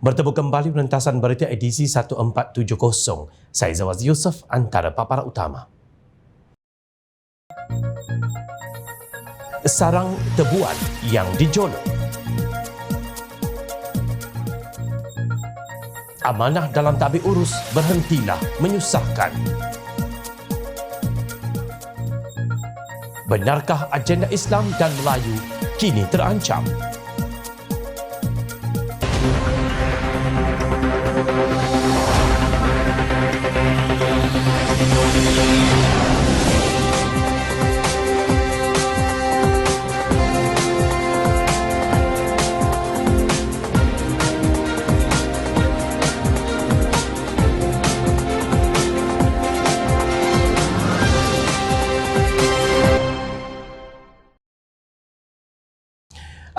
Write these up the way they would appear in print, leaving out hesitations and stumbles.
Bertemu kembali penentasan berita edisi 1470. Saya Zawaz Yusof, antara paparan utama. Sarang tebuan yang dijolok. Amanah dalam tabik urus, berhentilah menyusahkan. Benarkah agenda Islam dan Melayu kini terancam?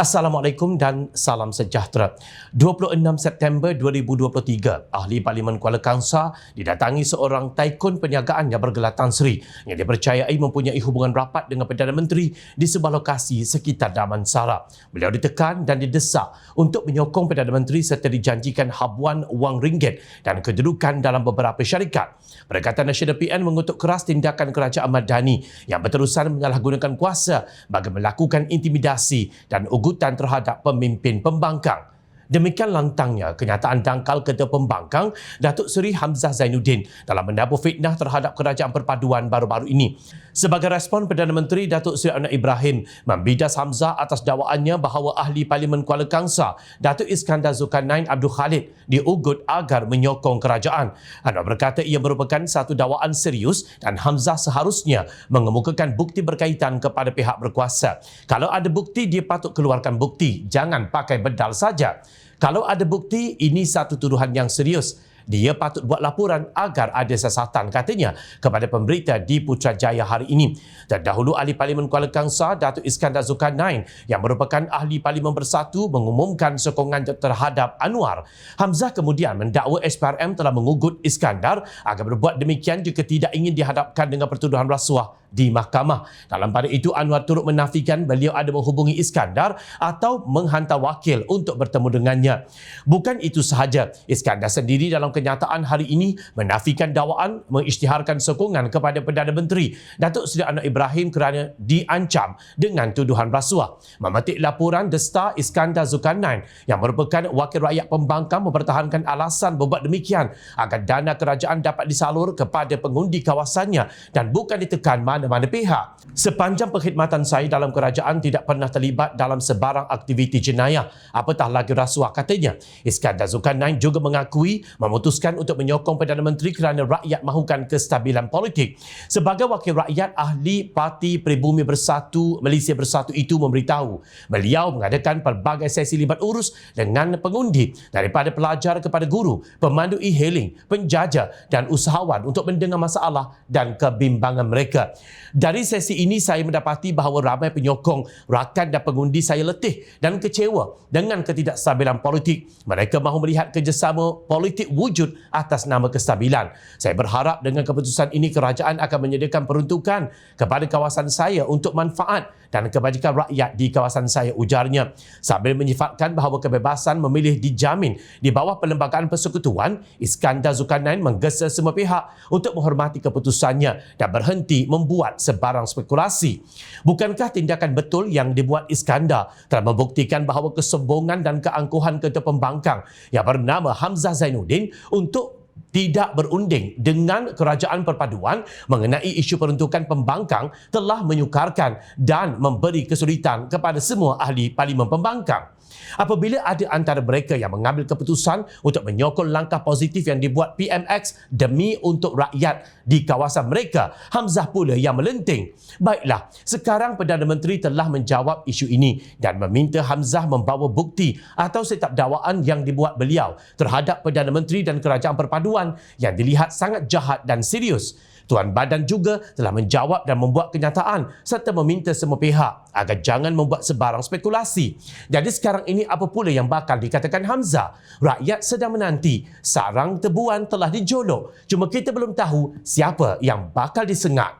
Assalamualaikum dan salam sejahtera. 26 September 2023, Ahli Parlimen Kuala Kangsar didatangi seorang taikun perniagaan yang bergelar Tan Sri yang dipercayai mempunyai hubungan rapat dengan Perdana Menteri di sebuah lokasi sekitar Damansara. Beliau ditekan dan didesak untuk menyokong Perdana Menteri serta dijanjikan habuan wang ringgit dan kedudukan dalam beberapa syarikat. Perikatan Nasional PN mengutuk keras tindakan Kerajaan Madani yang berterusan menyalahgunakan kuasa bagi melakukan intimidasi dan ugutan terhadap pemimpin pembangkang. Demikian lantangnya kenyataan dangkal Ketua Pembangkang Datuk Seri Hamzah Zainuddin dalam mendabur fitnah terhadap Kerajaan Perpaduan baru-baru ini. Sebagai respon, Perdana Menteri Datuk Seri Anwar Ibrahim membidas Hamzah atas dakwaannya bahawa Ahli Parlimen Kuala Kangsar Datuk Iskandar Zulkarnain Abdul Khalid diugut agar menyokong kerajaan. Anwar berkata ia merupakan satu dakwaan serius dan Hamzah seharusnya mengemukakan bukti berkaitan kepada pihak berkuasa. Kalau ada bukti, dia patut keluarkan bukti, jangan pakai bedal saja. Kalau ada bukti, ini satu tuduhan yang serius. Dia patut buat laporan agar ada siasatan, katanya kepada pemberita di Putrajaya hari ini. Terdahulu, Ahli Parlimen Kuala Kangsar Datuk Iskandar Zulkarnain yang merupakan Ahli Parlimen Bersatu mengumumkan sokongan terhadap Anwar. Hamzah kemudian mendakwa SPRM telah mengugut Iskandar agar berbuat demikian jika tidak ingin dihadapkan dengan pertuduhan rasuah di mahkamah. Dalam pada itu, Anwar turut menafikan beliau ada menghubungi Iskandar atau menghantar wakil untuk bertemu dengannya. Bukan itu sahaja, Iskandar sendiri dalam kenyataan hari ini menafikan dakwaan mengisytiharkan sokongan kepada Perdana Menteri Datuk Seri Anwar Ibrahim kerana diancam dengan tuduhan rasuah. Memetik laporan The Star, Iskandar Zulkarnain yang merupakan wakil rakyat pembangkang mempertahankan alasan berbuat demikian agar dana kerajaan dapat disalur kepada pengundi kawasannya dan bukan ditekan mana-mana pihak. Sepanjang perkhidmatan saya dalam kerajaan tidak pernah terlibat dalam sebarang aktiviti jenayah, apatah lagi rasuah, katanya. Iskandar Zulkarnain juga mengakui memutuskan untuk menyokong Perdana Menteri kerana rakyat mahukan kestabilan politik. Sebagai wakil rakyat, Ahli Parti Pribumi Bersatu Malaysia Bersatu itu memberitahu beliau mengadakan pelbagai sesi libat urus dengan pengundi, daripada pelajar kepada guru, pemandu e-hailing, penjajah dan usahawan untuk mendengar masalah dan kebimbangan mereka. Dari sesi ini saya mendapati bahawa ramai penyokong, rakan dan pengundi saya letih dan kecewa dengan ketidakstabilan politik. Mereka mahu melihat kerjasama politik wujud atas nama kestabilan. Saya berharap dengan keputusan ini kerajaan akan menyediakan peruntukan kepada kawasan saya untuk manfaat dan kebajikan rakyat di kawasan saya, ujarnya. Sambil menyifatkan bahawa kebebasan memilih dijamin di bawah Perlembagaan Persekutuan, Iskandar Zulkarnain menggesa semua pihak untuk menghormati keputusannya dan berhenti membuat sebarang spekulasi. Bukankah tindakan betul yang dibuat Iskandar telah membuktikan bahawa kesombongan dan keangkuhan Ketua Pembangkang yang bernama Hamzah Zainuddin untuk tidak berunding dengan Kerajaan Perpaduan mengenai isu peruntukan pembangkang telah menyukarkan dan memberi kesulitan kepada semua ahli Parlimen Pembangkang. Apabila ada antara mereka yang mengambil keputusan untuk menyokong langkah positif yang dibuat PMX demi untuk rakyat di kawasan mereka, Hamzah pula yang melenting. Baiklah, sekarang Perdana Menteri telah menjawab isu ini dan meminta Hamzah membawa bukti atau setap dakwaan yang dibuat beliau terhadap Perdana Menteri dan Kerajaan Perpaduan yang dilihat sangat jahat dan serius. Tuan Badan juga telah menjawab dan membuat kenyataan serta meminta semua pihak agar jangan membuat sebarang spekulasi. Jadi sekarang ini apa pula yang bakal dikatakan Hamzah? Rakyat sedang menanti. Sarang tebuan telah dijolok. Cuma kita belum tahu siapa yang bakal disengat.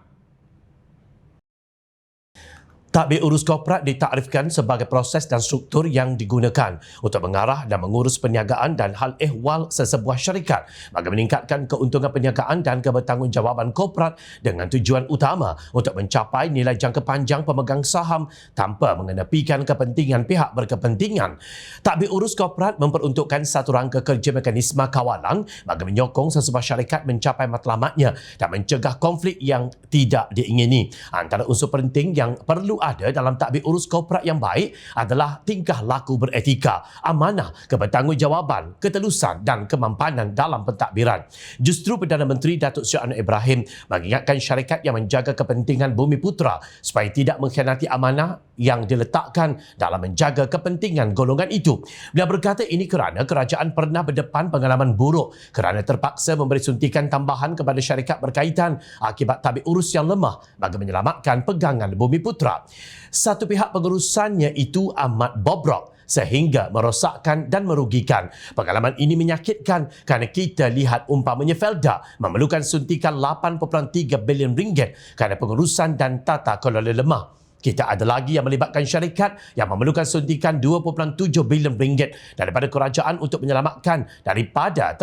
Tadbir urus korporat ditakrifkan sebagai proses dan struktur yang digunakan untuk mengarah dan mengurus perniagaan dan hal ehwal sesebuah syarikat bagi meningkatkan keuntungan perniagaan dan kebertanggungjawaban korporat dengan tujuan utama untuk mencapai nilai jangka panjang pemegang saham tanpa mengenepikan kepentingan pihak berkepentingan. Tadbir urus korporat memperuntukkan satu rangka kerja mekanisme kawalan bagi menyokong sesebuah syarikat mencapai matlamatnya dan mencegah konflik yang tidak diingini. Antara unsur penting yang perlu ada dalam tadbir urus korporat yang baik adalah tingkah laku beretika, amanah, kebertanggungjawaban, ketelusan dan kemampanan dalam pentadbiran. Justru Perdana Menteri Datuk Seri Anwar Ibrahim mengingatkan syarikat yang menjaga kepentingan Bumiputera supaya tidak mengkhianati amanah yang diletakkan dalam menjaga kepentingan golongan itu. Beliau berkata ini kerana kerajaan pernah berdepan pengalaman buruk kerana terpaksa memberi suntikan tambahan kepada syarikat berkaitan akibat tadbir urus yang lemah bagi menyelamatkan pegangan Bumiputera. Satu pihak pengurusannya itu amat bobrok sehingga merosakkan dan merugikan. Pengalaman ini menyakitkan kerana kita lihat umpamanya Felda memerlukan suntikan 8.3 bilion ringgit kerana pengurusan dan tata kelola lemah. Kita ada lagi yang melibatkan syarikat yang memerlukan suntikan 2.7 bilion ringgit daripada kerajaan untuk menyelamatkan daripada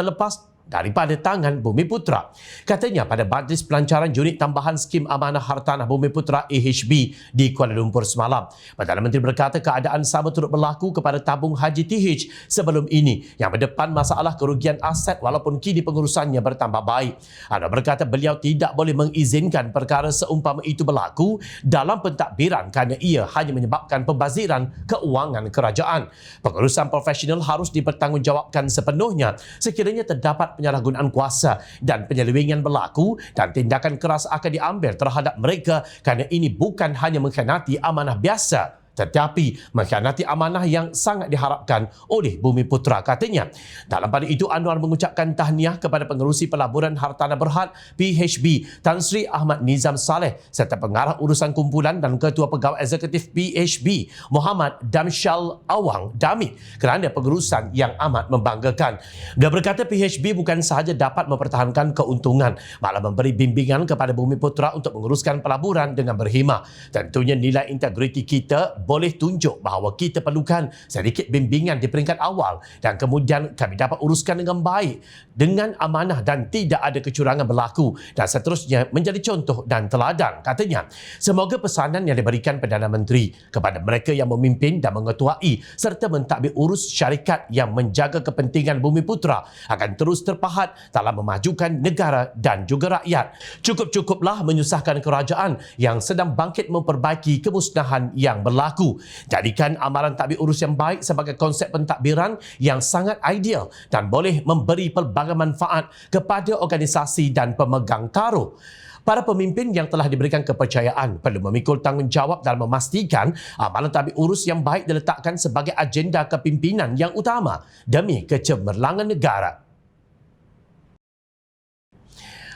tangan Bumiputera. Katanya pada Majlis Pelancaran Unit Tambahan Skim Amanah Hartanah Bumiputera AHB di Kuala Lumpur semalam, Perdana Menteri berkata keadaan sama turut berlaku kepada tabung haji TH sebelum ini yang berdepan masalah kerugian aset walaupun kini pengurusannya bertambah baik. Anwar berkata beliau tidak boleh mengizinkan perkara seumpama itu berlaku dalam pentadbiran kerana ia hanya menyebabkan pembaziran keuangan kerajaan. Pengurusan profesional harus dipertanggungjawabkan sepenuhnya sekiranya terdapat penyalahgunaan kuasa dan penyelewengan berlaku dan tindakan keras akan diambil terhadap mereka kerana ini bukan hanya mengkhianati amanah biasa tetapi mengkhianati amanah yang sangat diharapkan oleh Bumiputera, katanya. Dalam pada itu, Anwar mengucapkan tahniah kepada pengerusi Pelaburan Hartanah Berhad PHB Tan Sri Ahmad Nizam Saleh serta pengarah urusan kumpulan dan ketua pegawai eksekutif PHB Muhammad Damsyal Awang Damit kerana pengurusan yang amat membanggakan. Dia berkata PHB bukan sahaja dapat mempertahankan keuntungan, malah memberi bimbingan kepada Bumiputera untuk menguruskan pelaburan dengan berhemah. Tentunya nilai integriti kita boleh tunjuk bahawa kita perlukan sedikit bimbingan di peringkat awal dan kemudian kami dapat uruskan dengan baik, dengan amanah dan tidak ada kecurangan berlaku dan seterusnya menjadi contoh dan teladan, katanya. Semoga pesanan yang diberikan Perdana Menteri kepada mereka yang memimpin dan mengetuai serta mentadbir urus syarikat yang menjaga kepentingan Bumiputera akan terus terpahat dalam memajukan negara dan juga rakyat. Cukup-cukuplah menyusahkan kerajaan yang sedang bangkit memperbaiki kemusnahan yang berlaku. Jadikan amalan tadbir urus yang baik sebagai konsep pentadbiran yang sangat ideal dan boleh memberi pelbagai manfaat kepada organisasi dan pemegang taruh. Para pemimpin yang telah diberikan kepercayaan perlu memikul tanggungjawab dalam memastikan amalan tadbir urus yang baik diletakkan sebagai agenda kepimpinan yang utama demi kecemerlangan negara.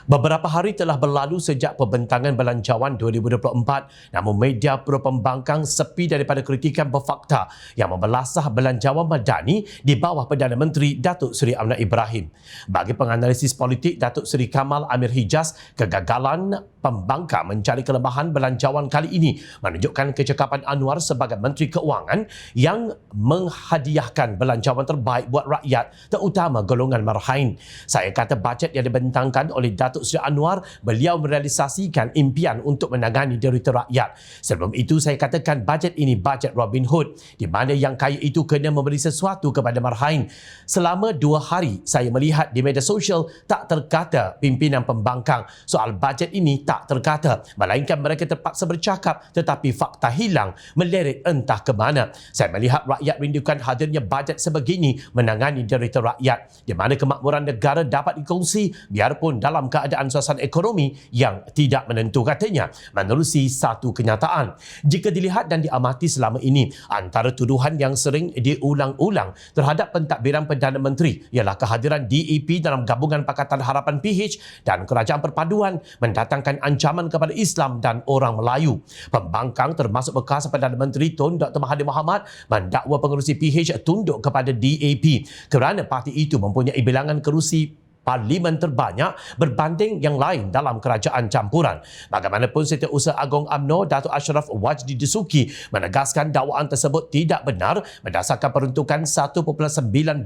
Beberapa hari telah berlalu sejak pembentangan Belanjawan 2024, namun media pro pembangkang sepi daripada kritikan berfakta yang membelasah Belanjawan Madani di bawah Perdana Menteri Datuk Seri Anwar Ibrahim. Bagi penganalisis politik Datuk Seri Kamal Amir Hijaz, kegagalan pembangkang mencari kelemahan Belanjawan kali ini menunjukkan kecekapan Anwar sebagai Menteri Keuangan yang menghadiahkan belanjawan terbaik buat rakyat, terutama golongan marhain. Saya kata bajet yang dibentangkan oleh Datuk Seri Anwar, beliau merealisasikan impian untuk menangani derita rakyat. Sebelum itu saya katakan bajet ini bajet Robin Hood, di mana yang kaya itu kena memberi sesuatu kepada marhain. Selama 2 hari saya melihat di media sosial tak terkata pimpinan pembangkang soal bajet ini, tak terkata, melainkan mereka terpaksa bercakap tetapi fakta hilang, meleret entah ke mana. Saya melihat rakyat rindukan hadirnya bajet sebegini menangani derita rakyat, di mana kemakmuran negara dapat dikongsi biarpun dalam keadaan suasana ekonomi yang tidak menentu, katanya, menerusi satu kenyataan. Jika dilihat dan diamati selama ini, antara tuduhan yang sering diulang-ulang terhadap pentadbiran Perdana Menteri ialah kehadiran DAP dalam gabungan Pakatan Harapan PH dan Kerajaan Perpaduan mendatangkan ancaman kepada Islam dan orang Melayu. Pembangkang termasuk bekas Perdana Menteri Tun Dr. Mahathir Mohamad mendakwa pengerusi PH tunduk kepada DAP kerana parti itu mempunyai bilangan kerusi parlimen terbanyak berbanding yang lain dalam kerajaan campuran. Bagaimanapun Setiausaha Agong UMNO Datuk Ashraf Wajdi Dasuki menegaskan dakwaan tersebut tidak benar berdasarkan peruntukan 1.9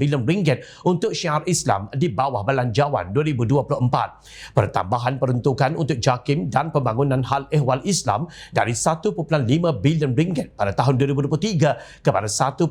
bilion ringgit untuk syiar Islam di bawah Belanjawan 2024. Pertambahan peruntukan untuk JAKIM dan pembangunan hal ehwal Islam dari 1.5 bilion ringgit pada tahun 2023 kepada 1.9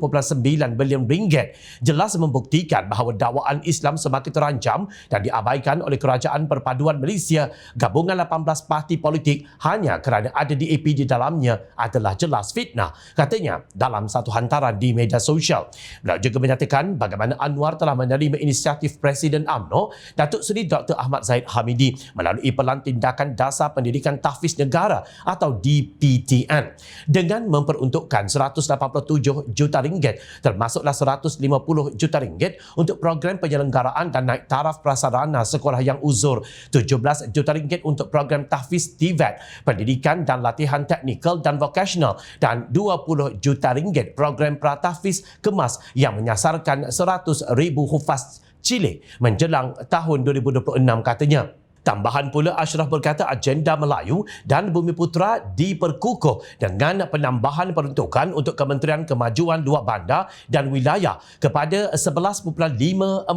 bilion ringgit jelas membuktikan bahawa dakwaan Islam semakin terancam dan diabaikan oleh Kerajaan Perpaduan Malaysia. Gabungan 18 parti politik hanya kerana ada DAP di dalamnya adalah jelas fitnah, katanya dalam satu hantaran di media sosial. Beliau juga menyatakan bagaimana Anwar telah menerima inisiatif Presiden UMNO Datuk Seri Dr. Ahmad Zahid Hamidi melalui Pelan Tindakan Dasar Pendidikan Tahfiz Negara atau DPTN dengan memperuntukkan 187 juta ringgit termasuklah 150 juta ringgit untuk program penyelenggaraan dan naik taraf prasarana sekolah yang uzur, 17 juta ringgit untuk program tahfiz TVET, pendidikan dan latihan teknikal dan vocational, dan 20 juta ringgit program pratahfiz kemas yang menyasarkan 100,000 hufaz cilik menjelang tahun 2026, katanya. Tambahan pula, Ashraf berkata agenda Melayu dan Bumiputera diperkukuh dengan penambahan peruntukan untuk Kementerian Kemajuan Luar Bandar dan Wilayah kepada 11.544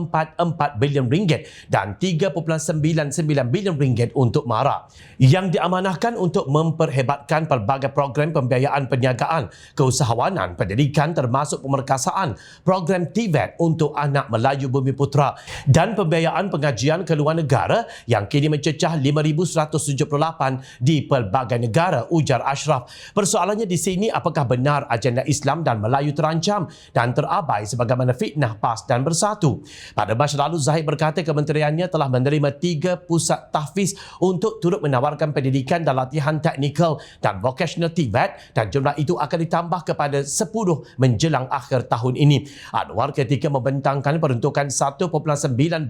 bilion ringgit dan 3.99 bilion ringgit untuk MARA yang diamanahkan untuk memperhebatkan pelbagai program pembiayaan perniagaan, keusahawanan, pendidikan termasuk pemerkasaan, program TVET untuk anak Melayu Bumiputera dan pembiayaan pengajian ke luar negara yang kini mencecah 5,178 di pelbagai negara, ujar Ashraf. Persoalannya di sini, apakah benar agenda Islam dan Melayu terancam dan terabai sebagaimana fitnah PAS dan Bersatu? Pada masa lalu, Zahid berkata kementeriannya telah menerima 3 pusat tahfiz untuk turut menawarkan pendidikan dan latihan teknikal dan vocational TVET dan jumlah itu akan ditambah kepada 10 menjelang akhir tahun ini. Anwar ketika membentangkan peruntukan 1.9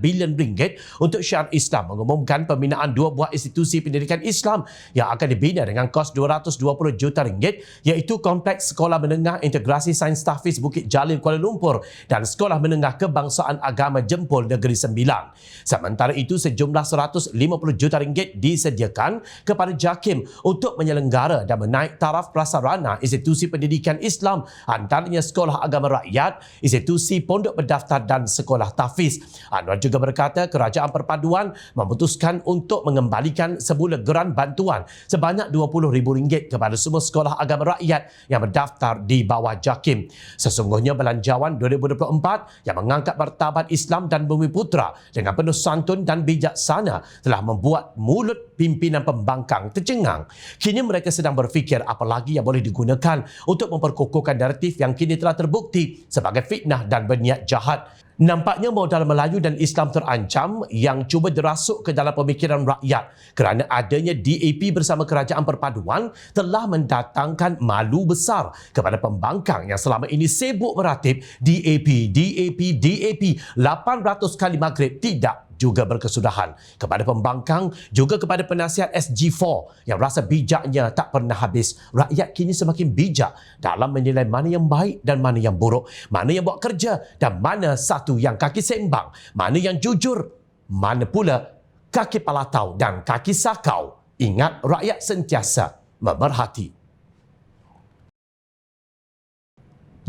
bilion ringgit untuk syiar Islam mengumumkan pembinaan 2 buah institusi pendidikan Islam yang akan dibina dengan kos 220 juta ringgit, iaitu Kompleks Sekolah Menengah Integrasi Sains Tahfiz Bukit Jalil Kuala Lumpur dan Sekolah Menengah Kebangsaan Agama Jempol Negeri Sembilan. Sementara itu, sejumlah 150 juta ringgit disediakan kepada JAKIM untuk menyelenggara dan menaik taraf prasarana institusi pendidikan Islam, antaranya Sekolah Agama Rakyat, institusi pondok berdaftar dan sekolah tahfiz. Anwar juga berkata kerajaan perpaduan memutuskan untuk mengembalikan semula geran bantuan sebanyak RM20,000 kepada semua sekolah agama rakyat yang berdaftar di bawah JAKIM. Sesungguhnya Belanjawan 2024 yang mengangkat martabat Islam dan Bumiputera dengan penuh santun dan bijaksana telah membuat mulut pimpinan pembangkang tercengang. Kini mereka sedang berfikir apa lagi yang boleh digunakan untuk memperkukuhkan naratif yang kini telah terbukti sebagai fitnah dan berniat jahat. Nampaknya modal Melayu dan Islam terancam yang cuba dirasuk ke dalam pemikiran rakyat kerana adanya DAP bersama kerajaan perpaduan telah mendatangkan malu besar kepada pembangkang yang selama ini sibuk meratip DAP 800 kali maghrib tidak juga berkesudahan. Kepada pembangkang, juga kepada penasihat SG4 yang rasa bijaknya tak pernah habis. Rakyat kini semakin bijak dalam menilai mana yang baik dan mana yang buruk, mana yang buat kerja dan mana satu yang kaki sembang, mana yang jujur, mana pula kaki palatau dan kaki sakau. Ingat, rakyat sentiasa memerhati.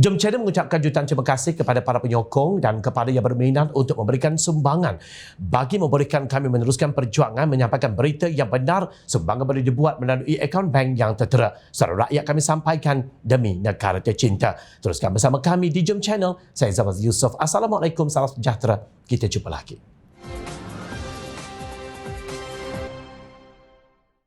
Jom Channel mengucapkan jutaan terima kasih kepada para penyokong dan kepada yang berminat untuk memberikan sumbangan bagi membolehkan kami meneruskan perjuangan menyampaikan berita yang benar. Sumbangan boleh dibuat melalui akaun bank yang tertera. Secara rakyat kami sampaikan demi negara tercinta. Teruskan bersama kami di Jom Channel. Saya Zawaz Yusof. Assalamualaikum, salam sejahtera. Kita jumpa lagi.